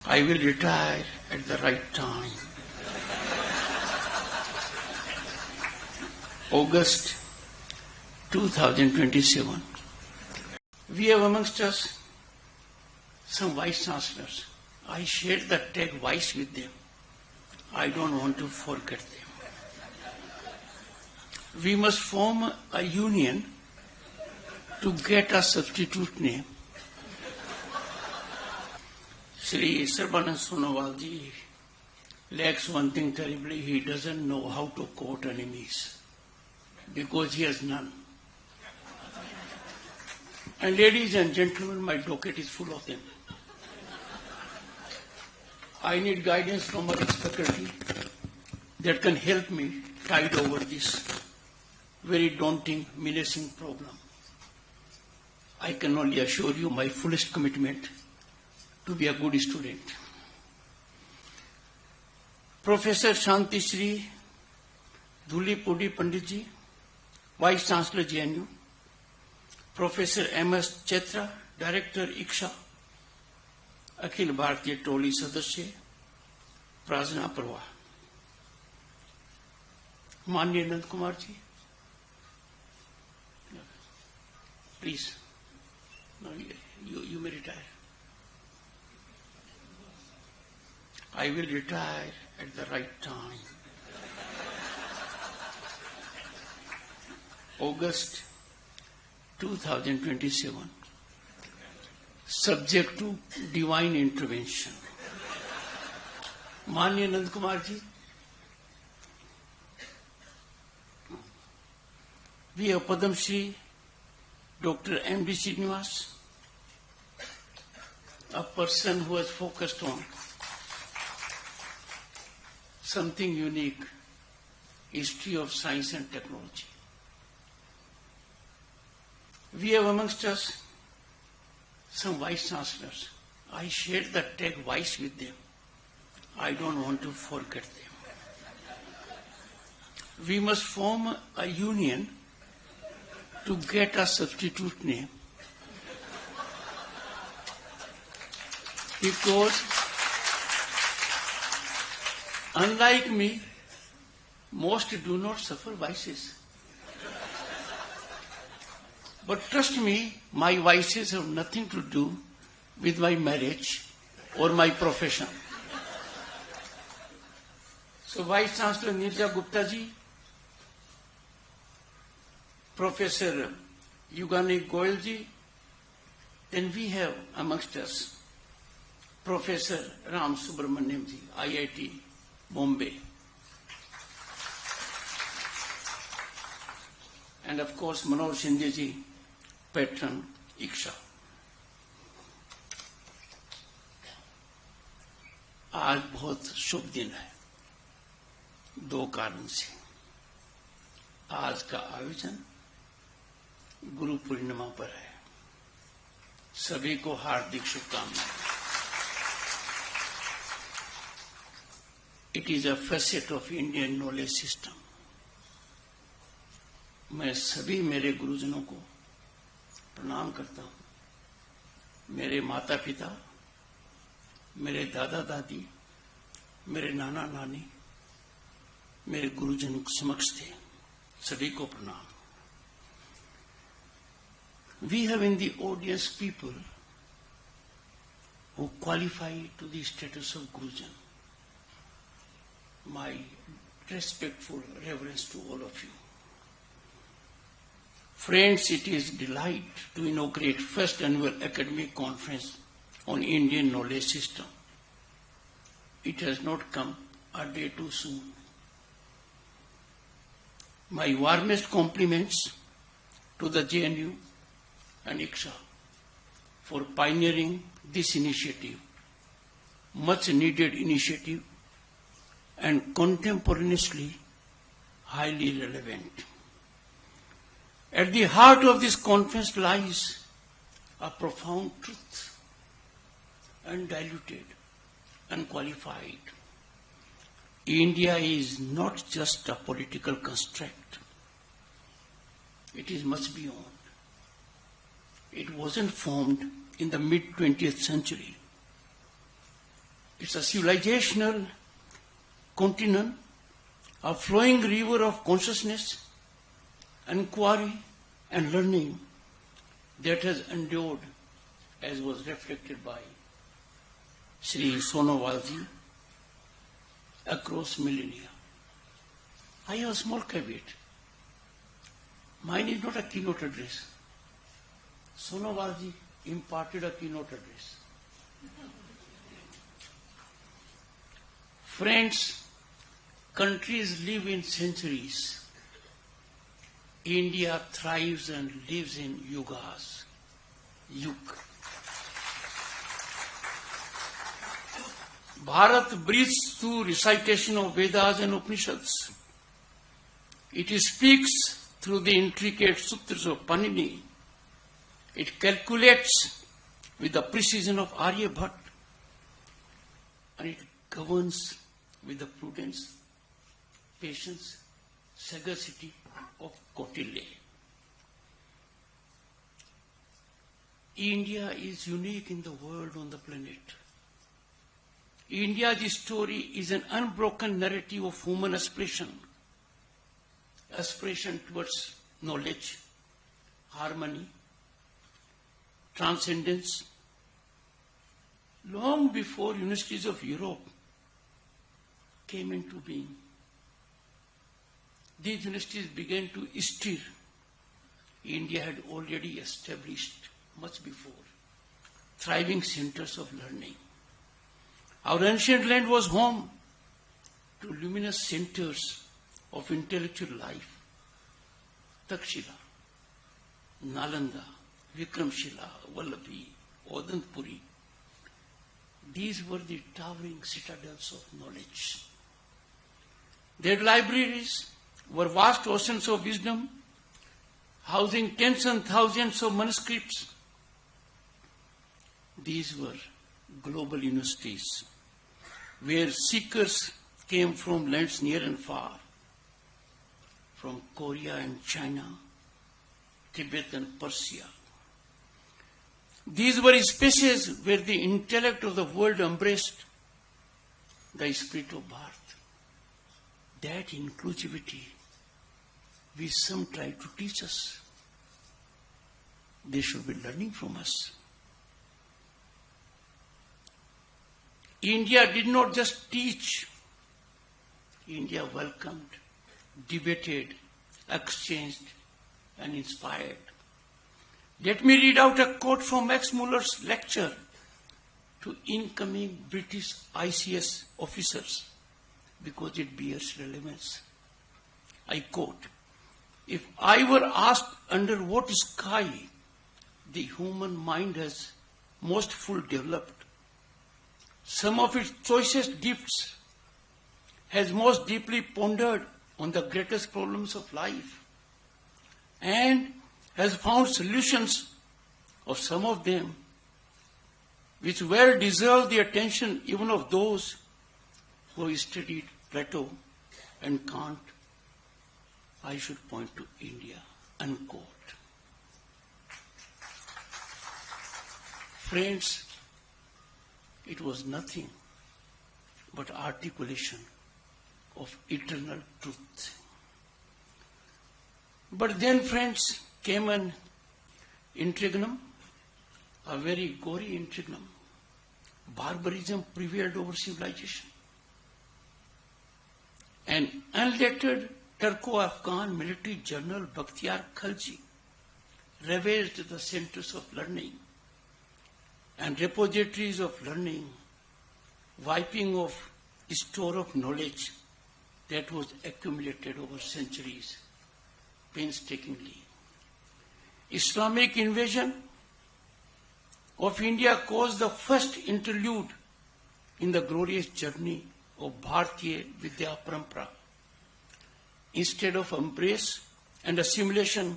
I will retire at the right time. August 2027. We have amongst us some vice chancellors. I shared the tag vice with them. I don't want to forget them. We must form a union to get a substitute name. Sri Sarbanand Sonowal ji lacks one thing terribly. He doesn't know how to court enemies because he has none. And ladies and gentlemen, my docket is full of them. I need guidance from others faculty that can help me tide over this very daunting, menacing problem. I can only assure you my fullest commitment to be a good student. Professor Shanti Shri Dhuli Pudi Pandit ji, Vice Chancellor JNU, Professor M.S. Chetra, Director ICSA, Akhil Bharatiya टोली सदस्य प्रार्थना प्रवाह, माननीय Nand Kumar ji, please you may retire. I will retire at the right time. August 2027. Subject to divine intervention. माननीय Nand Kumar ji, we have Padam Shri Dr. M.D. Srinivas, a person who has focused on something unique, history of science and technology. We have amongst us some vice chancellors. I shared the tag vice with them. I don't want to forget them. We must form a union to get a substitute name. Because unlike me, most do not suffer vices. But trust me, my vices have nothing to do with my marriage or my profession. So Vice Chancellor Nirja Gupta ji, Professor Yugani Goyal ji, then we have amongst us Professor Ram Subramaniam ji, IIT Bombay. And of course Manoj Shinde ji, Patron ICSA. आज बहुत शुभ दिन है, दो कारण से। आज का आयोजन गुरु पूर्णिमा पर है। सभी को हार्दिक शुभकामनाएं। It is a facet of Indian knowledge system. मैं सभी मेरे गुरुजनों को प्रणाम करता हूं। मेरे माता पिता, मेरे दादा दादी, मेरे नाना नानी, मेरे गुरुजन समक्ष थे, सभी को प्रणाम। We have in the audience people who qualify to the status of Gurujan. My respectful reverence to all of you. Friends, it is a delight to inaugurate first annual academic conference on Indian knowledge system. It has not come a day too soon. My warmest compliments to the JNU and ICSA for pioneering this initiative, much needed initiative and contemporaneously highly relevant. At the heart of this conference lies a profound truth, undiluted, unqualified. India is not just a political construct. It is much beyond. It wasn't formed in the mid-20th century. It's a civilizational continent, a flowing river of consciousness, inquiry, and learning that has endured, as was reflected by Sri Sonowalji, across millennia. I have a small caveat. Mine is not a keynote address. Sonowalji imparted a keynote address. Friends, countries live in centuries. India thrives and lives in yugas. Yug. Bharat breathes through recitation of Vedas and Upanishads. It speaks through the intricate sutras of Panini. It calculates with the precision of Aryabhat, and it governs with the prudence, patience, sagacity of Kautilya. India is unique in the world, on the planet. India's story is an unbroken narrative of human aspiration towards knowledge, harmony, transcendence. Long before universities of Europe came into being, these universities began to stir. India had already established, much before, thriving centers of learning. Our ancient land was home to luminous centers of intellectual life. Takshila, Nalanda, Vikramshila, Vallabhi, Odantpuri. These were the towering citadels of knowledge. Their libraries were vast oceans of wisdom, housing tens and thousands of manuscripts. These were global universities, where seekers came from lands near and far, from Korea and China, Tibet and Persia. These were spaces where the intellect of the world embraced the spirit of Bharat. That inclusivity which some try to teach us, they should be learning from us. India did not just teach. India welcomed, debated, exchanged, and inspired. Let me read out a quote from Max Muller's lecture to incoming British ICS officers, because it bears relevance. I quote, "If I were asked under what sky the human mind has most full developed, some of its choicest gifts has most deeply pondered on the greatest problems of life, and has found solutions of some of them which well deserve the attention even of those who have studied Plato and Kant, I should point to India," unquote. Friends, it was nothing but articulation of eternal truth. But then, friends, came an interregnum, a very gory interregnum. Barbarism prevailed over civilization. An unlettered Turco-Afghan military general, Bakhtiar Khalji, ravaged the centers of learning and repositories of learning, wiping off a store of knowledge that was accumulated over centuries painstakingly. Islamic invasion of India caused the first interlude in the glorious journey of Bharatiya Vidya Parampara. Instead of embrace and assimilation,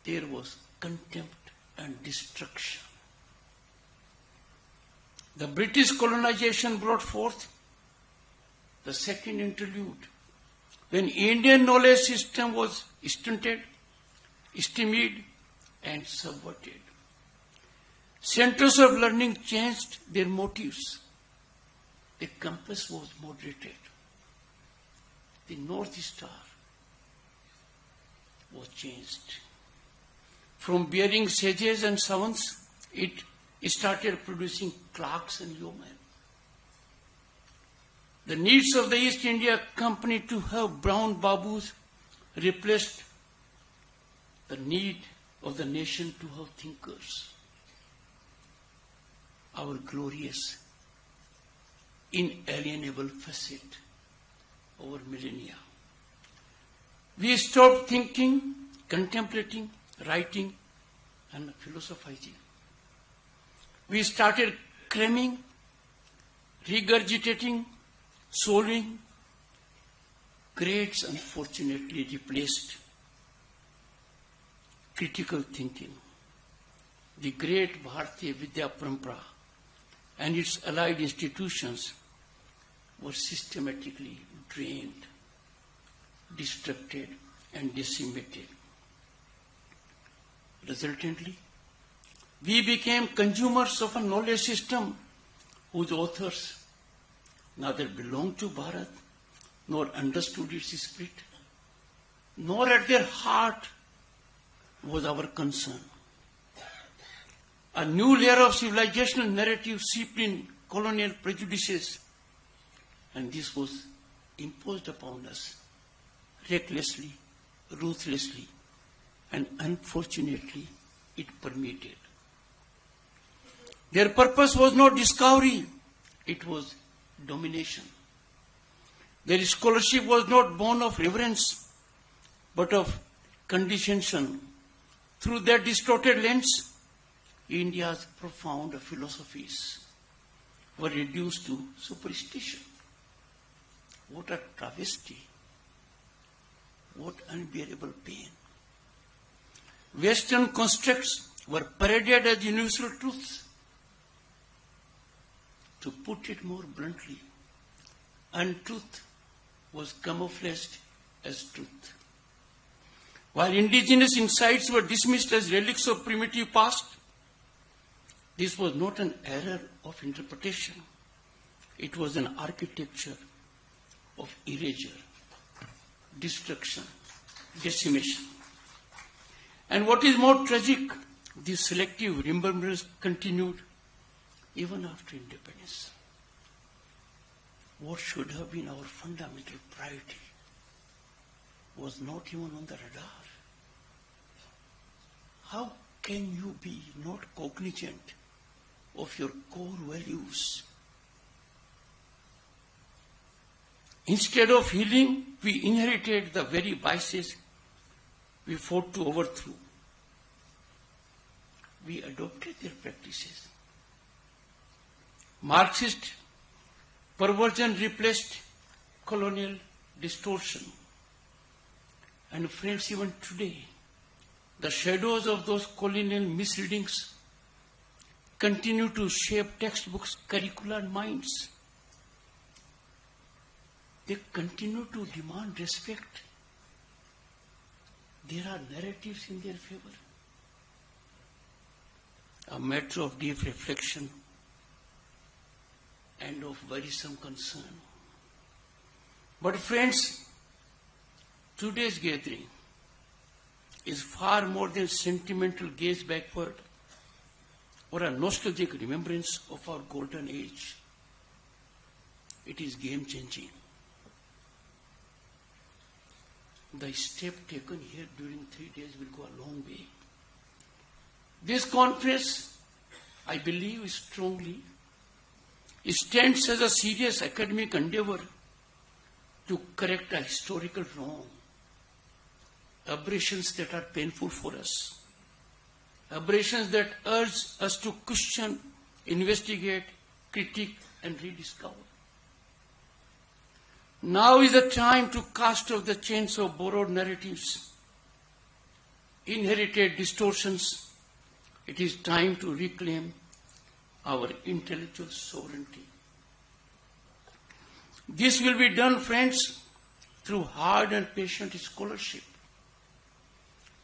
there was contempt and destruction. The British colonization brought forth the second interlude, when Indian knowledge system was stunted, stymied, and subverted. Centers of learning changed their motives. the compass was moderated. The North Star was changed. From bearing sages and savants, it started producing clerks and yeomen. The needs of the East India Company to have brown babus replaced the need of the nation to have thinkers. Our glorious, inalienable facet over millennia. We stopped thinking, contemplating, writing, and philosophizing. We started cramming, regurgitating, solving. Grades unfortunately replaced critical thinking. The great Bharatiya Vidya Parampara and its allied institutions were systematically drained, destructed, and decimated. Resultantly, we became consumers of a knowledge system whose authors neither belonged to Bharat nor understood its spirit, nor at their heart was our concern. A new layer of civilizational narrative seeped in colonial prejudices, and this was imposed upon us recklessly, ruthlessly, and unfortunately it permeated. Their purpose was not discovery, it was domination. Their scholarship was not born of reverence, but of condescension. Through their distorted lens, India's profound philosophies were reduced to superstition. What a travesty! What unbearable pain! Western constructs were paraded as universal truths. To put it more bluntly, untruth was camouflaged as truth. While indigenous insights were dismissed as relics of primitive past, this was not an error of interpretation. It was an architecture of erasure, destruction, decimation. And what is more tragic, this selective remembrance continued even after independence. What should have been our fundamental priority was not even on the radar. How can you be not cognizant of your core values? Instead of healing, we inherited the very vices we fought to overthrow. We adopted their practices. Marxist perversion replaced colonial distortion. And friends, even today, the shadows of those colonial misreadings continue to shape textbooks, curricula, and minds. They continue to demand respect. There are narratives in their favor. A matter of deep reflection and of worrisome concern. But friends, today's gathering is far more than sentimental gaze backward or a nostalgic remembrance of our golden age. It is game-changing. The step taken here during 3 days will go a long way. This conference, I believe strongly, stands as a serious academic endeavor to correct a historical wrong, aberrations that are painful for us, aberrations that urge us to question, investigate, critique, and rediscover. Now is the time to cast off the chains of borrowed narratives, inherited distortions. It is time to reclaim our intellectual sovereignty. This will be done, friends, through hard and patient scholarship.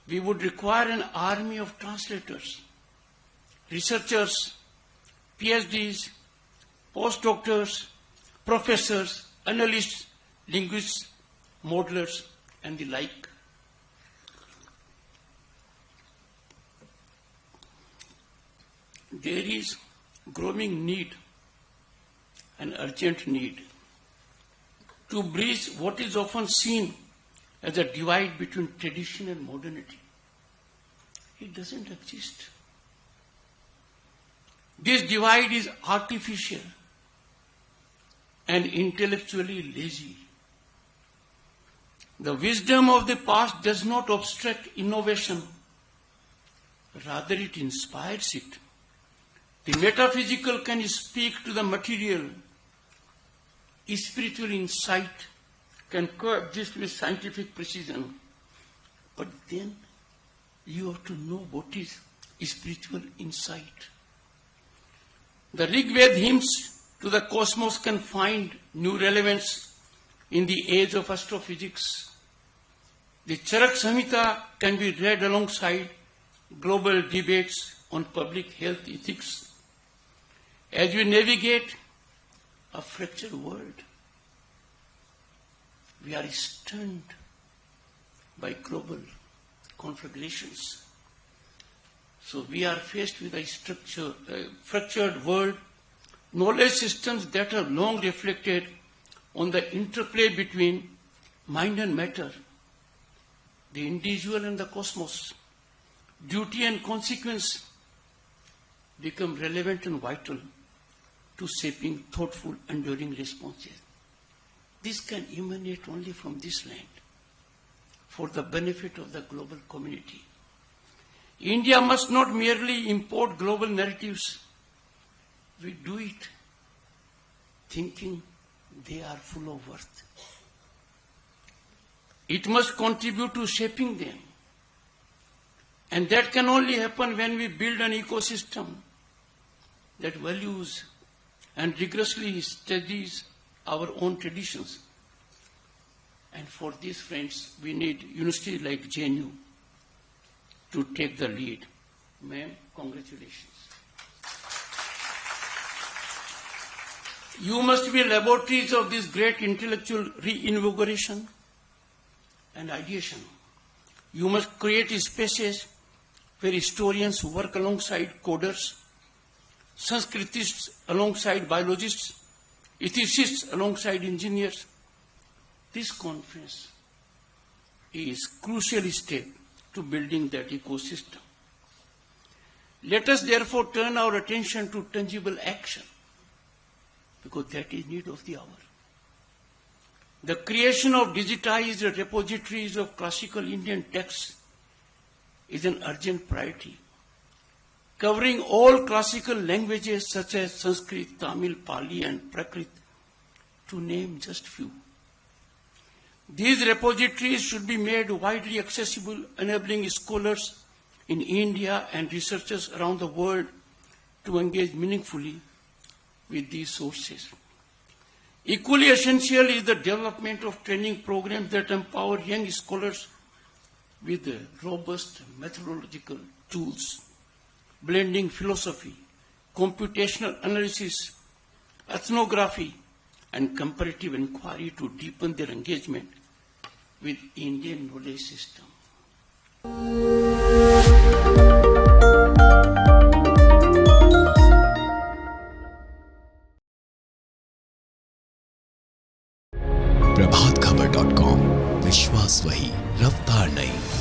We would require an army of translators, researchers, PhDs, postdoctors, professors, analysts, linguists, modelers, and the like. There is growing need, an urgent need, to bridge what is often seen as a divide between tradition and modernity. It doesn't exist. This divide is artificial and intellectually lazy. The wisdom of the past does not obstruct innovation, rather it inspires it. The metaphysical can speak to the material. Spiritual insight can coexist with scientific precision. But then you have to know what is spiritual insight. The Rig Veda hymns to the cosmos can find new relevance in the age of astrophysics. The Charak Samhita can be read alongside global debates on public health ethics. As we navigate a fractured world, we are stunned by global conflagrations. So we are faced with a fractured world, knowledge systems that have long reflected on the interplay between mind and matter, the individual and the cosmos. Duty and consequence become relevant and vital to shaping thoughtful, enduring responses. This can emanate only from this land for the benefit of the global community. India must not merely import global narratives. We do it thinking they are full of worth. It must contribute to shaping them. And that can only happen when we build an ecosystem that values and rigorously studies our own traditions. And for this, friends, we need universities like JNU to take the lead. Ma'am, congratulations. You must be laboratories of this great intellectual reinvigoration and ideation. You must create spaces where historians work alongside coders, Sanskritists alongside biologists, ethicists alongside engineers. This conference is a crucial step to building that ecosystem. Let us therefore turn our attention to tangible action, because that is need of the hour. The creation of digitized repositories of classical Indian texts is an urgent priority, covering all classical languages such as Sanskrit, Tamil, Pali, and Prakrit, to name just few. These repositories should be made widely accessible, enabling scholars in India and researchers around the world to engage meaningfully with these sources. Equally essential is the development of training programs that empower young scholars with robust methodological tools, blending philosophy, computational analysis, ethnography, and comparative inquiry to deepen their engagement with Indian knowledge system. प्रभातखबर.com, विश्वास वही, रफ्तार नहीं।